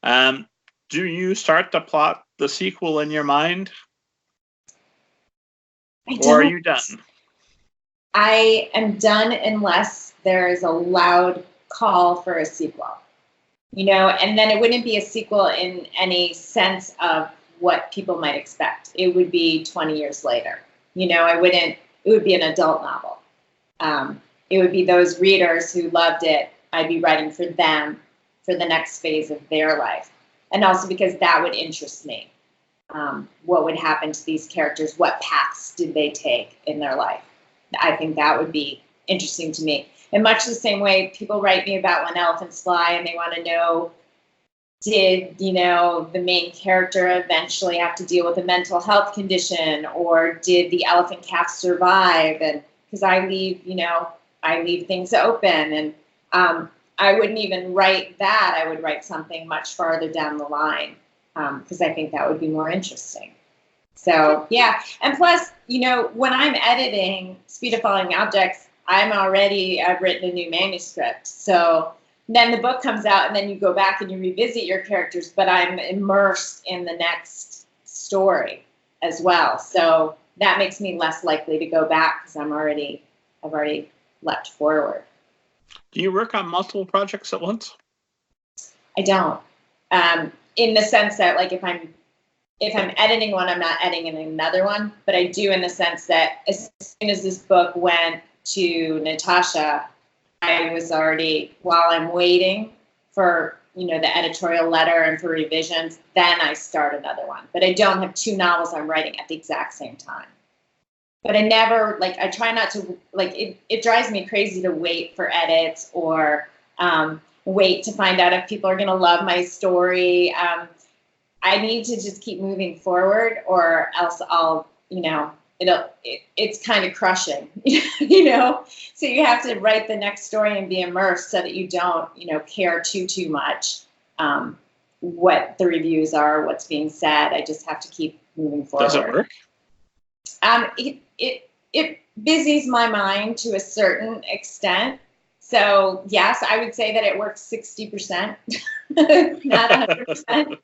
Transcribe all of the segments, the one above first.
Do you start to plot the sequel in your mind? Or are you done? I am done unless there is a loud call for a sequel. You know, and then it wouldn't be a sequel in any sense of what people might expect. It would be 20 years later. You know, it would be an adult novel. It would be those readers who loved it. I'd be writing for them for the next phase of their life. And also because that would interest me. What would happen to these characters? What paths did they take in their life? I think that would be interesting to me. In much the same way people write me about When Elephants Fly and they want to know, did, you know, the main character eventually have to deal with a mental health condition, or did the elephant calf survive? And because I leave things open, and I wouldn't even write that. I would write something much farther down the line because I think that would be more interesting. So, yeah. And plus, you know, when I'm editing Speed of Falling Objects, I've written a new manuscript. So then the book comes out and then you go back and you revisit your characters, but I'm immersed in the next story as well. So that makes me less likely to go back because I've already leapt forward. Do you work on multiple projects at once? I don't. In the sense that, like, if I'm editing one, I'm not editing another one, but I do in the sense that as soon as this book went to Natasha, I was already, while I'm waiting for, you know, the editorial letter and for revisions, then I start another one. But I don't have two novels I'm writing at the exact same time. But I never, like, I try not to, like, it drives me crazy to wait for edits or wait to find out if people are going to love my story. I need to just keep moving forward, or else I'll, you know, it's kind of crushing, you know? So you have to write the next story and be immersed so that you don't, you know, care too much what the reviews are, what's being said. I just have to keep moving forward. Does it work? It busies my mind to a certain extent. So yes, I would say that it works 60%, not 100%.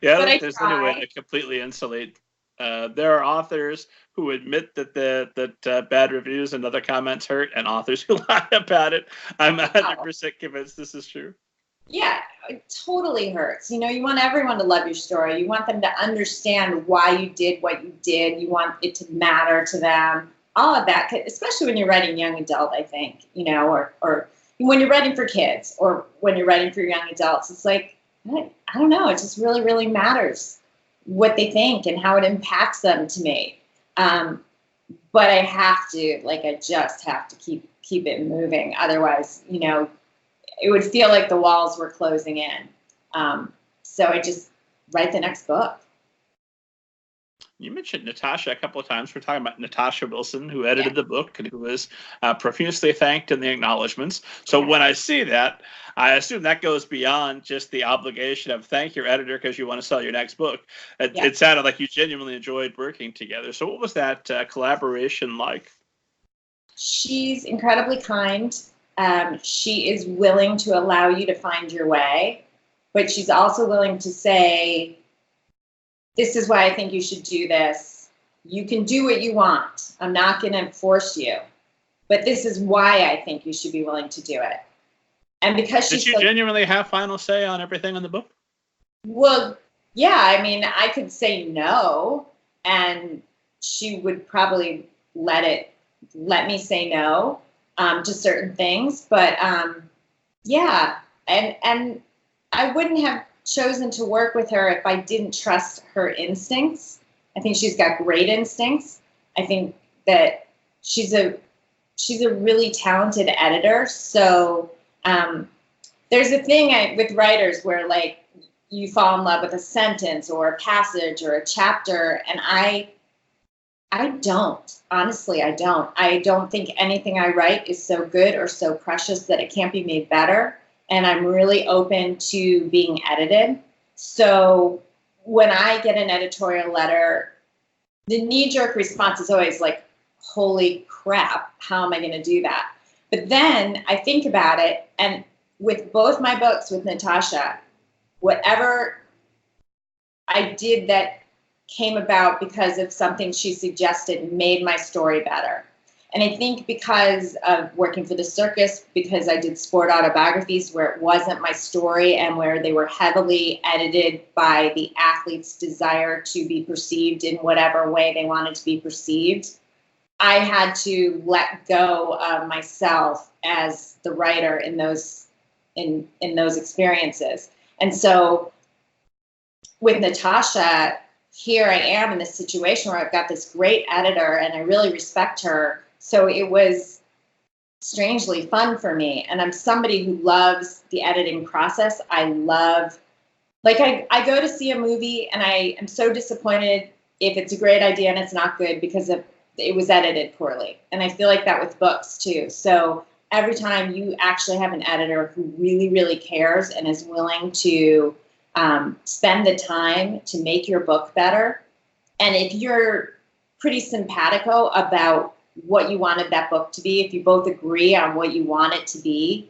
Yeah, I don't think there's any way to completely insulate. There are authors who admit that bad reviews and other comments hurt, and authors who lie about it. I'm 100% convinced this is true. Yeah, it totally hurts. You know, you want everyone to love your story. You want them to understand why you did what you did. You want it to matter to them. All of that, especially when you're writing young adult, I think, you know, or when you're writing for kids or when you're writing for young adults, it's like, I don't know, it just really, really matters what they think and how it impacts them to me. But I have to, like, I just have to keep it moving. Otherwise, you know, it would feel like the walls were closing in. So I just write the next book. You mentioned Natasha a couple of times. We're talking about Natasha Wilson, who edited the book and who was profusely thanked in the acknowledgments. So when I see that, I assume that goes beyond just the obligation of thank your editor because you want to sell your next book. It sounded like you genuinely enjoyed working together. So what was that collaboration like? She's incredibly kind. She is willing to allow you to find your way, but she's also willing to say, this is why I think you should do this. You can do what you want. I'm not going to force you, but this is why I think you should be willing to do it. And because did you genuinely have final say on everything in the book? Well, yeah. I mean, I could say no, and she would probably let me say no to certain things. But yeah, and I wouldn't have chosen to work with her if I didn't trust her instincts. I think she's got great instincts. I think that she's a really talented editor. So there's a thing with writers where, like, you fall in love with a sentence or a passage or a chapter, and I don't. Honestly, I don't. I don't think anything I write is so good or so precious that it can't be made better. And I'm really open to being edited. So when I get an editorial letter, the knee-jerk response is always like, holy crap, how am I going to do that? But then I think about it, and with both my books with Natasha, whatever I did that came about because of something she suggested made my story better. And I think because of working for the circus, because I did sport autobiographies where it wasn't my story and where they were heavily edited by the athlete's desire to be perceived in whatever way they wanted to be perceived, I had to let go of myself as the writer in those experiences. And so with Natasha, here I am in this situation where I've got this great editor and I really respect her. So it was strangely fun for me. And I'm somebody who loves the editing process. I love, like I go to see a movie and I am so disappointed if it's a great idea and it's not good because it was edited poorly. And I feel like that with books too. So every time you actually have an editor who really, really cares and is willing to spend the time to make your book better. And if you're pretty simpatico about what you wanted that book to be, if you both agree on what you want it to be,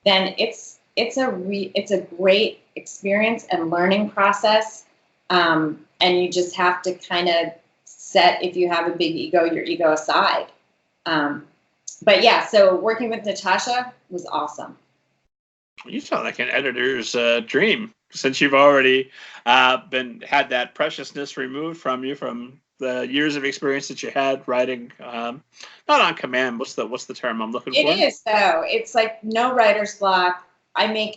then it's a great experience and learning process. And you just have to kind of set, if you have a big ego, your ego aside. But yeah, so working with Natasha was awesome. You sound like an editor's dream, since you've already had that preciousness removed from you from the years of experience that you had writing, not on command. What's the term I'm looking for? It is, though. It's like no writer's block. I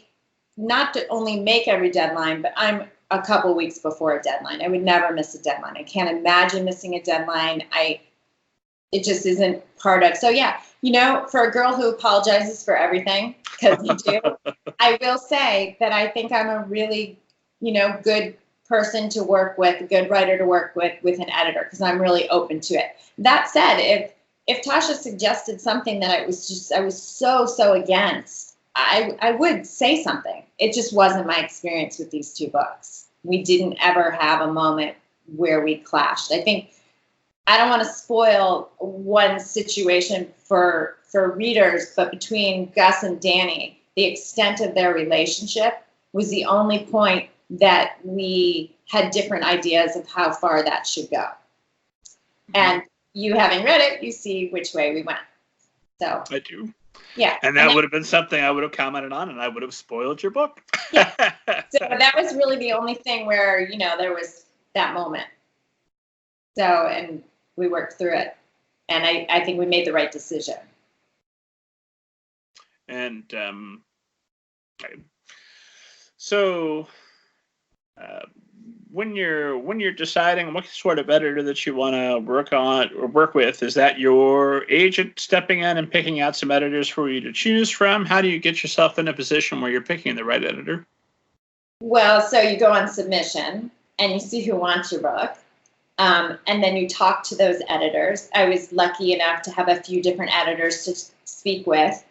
not to only make every deadline, but I'm a couple weeks before a deadline. I would never miss a deadline. I can't imagine missing a deadline. It just isn't part of. So yeah, for a girl who apologizes for everything, because you do, I will say that I think I'm a really, good person to work with, a good writer to work with an editor, because I'm really open to it. That said, if Tasha suggested something that I was so against, I would say something. It just wasn't my experience with these two books. We didn't ever have a moment where we clashed. I don't want to spoil one situation for readers, but between Gus and Danny, the extent of their relationship was the only point that we had different ideas of how far that should go. And you having read it, you see which way we went. So I do. Yeah. And that would have been something I would have commented on, and I would have spoiled your book. Yeah. So that was really the only thing where, there was that moment. So, and we worked through it. And I think we made the right decision. And so when you're deciding what sort of editor that you want to work on or work with, is that your agent stepping in and picking out some editors for you to choose from? How do you get yourself in a position where you're picking the right editor? Well, so you go on submission and you see who wants your book. And then you talk to those editors. I was lucky enough to have a few different editors to speak with.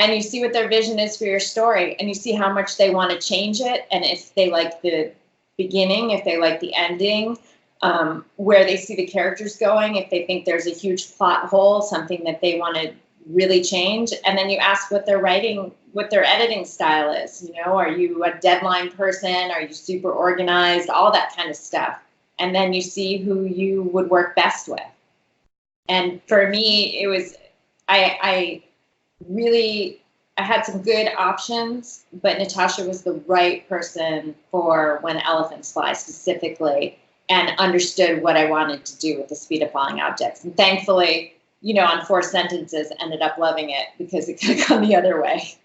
And you see what their vision is for your story, and you see how much they want to change it, and if they like the beginning, if they like the ending, where they see the characters going, if they think there's a huge plot hole, something that they want to really change. And then you ask what their editing style is. Are you a deadline person? Are you super organized? All that kind of stuff. And then you see who you would work best with. And for me, it was, I had some good options, but Natasha was the right person for When Elephants Fly specifically, and understood what I wanted to do with the speed of falling objects. And thankfully, on 4 sentences, ended up loving it, because it could have gone the other way.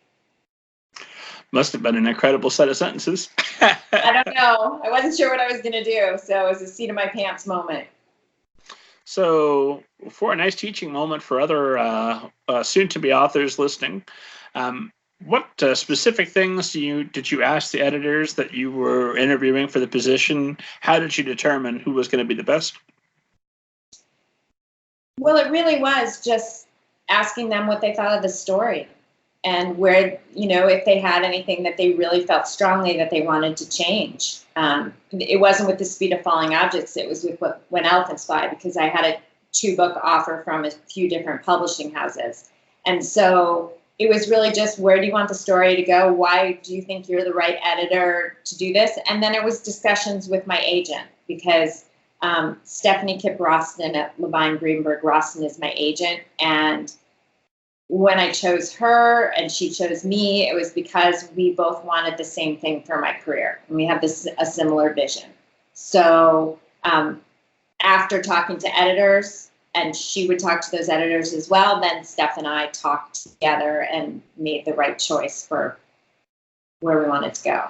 Must have been an incredible set of sentences. I don't know. I wasn't sure what I was going to do, so it was a seat of my pants moment. So for a nice teaching moment for other soon-to-be authors listening, what specific things did you ask the editors that you were interviewing for the position? How did you determine who was going to be the best? Well, it really was just asking them what they thought of the story, and where, if they had anything that they really felt strongly that they wanted to change. It wasn't with the speed of falling objects, it was with When Elephants Fly, because I had a 2-book offer from a few different publishing houses. And so it was really just, where do you want the story to go? Why do you think you're the right editor to do this? And then it was discussions with my agent, because Stephanie Kipp Roston at Levine Greenberg Roston is my agent. And when I chose her and she chose me, it was because we both wanted the same thing for my career. And we have a similar vision. So after talking to editors, and she would talk to those editors as well, then Steph and I talked together and made the right choice for where we wanted to go.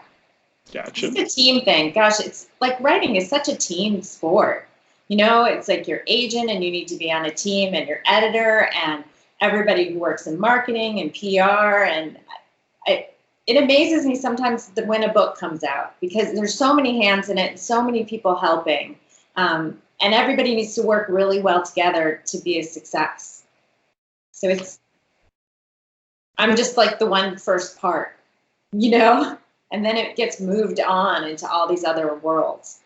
Gotcha. It's a team thing. Gosh, it's like writing is such a team sport. You know, it's like your agent and you need to be on a team, and your editor and everybody who works in marketing and PR. And it amazes me sometimes when a book comes out, because there's so many hands in it and so many people helping. And everybody needs to work really well together to be a success. So I'm just like the one first part, you know, and then it gets moved on into all these other worlds.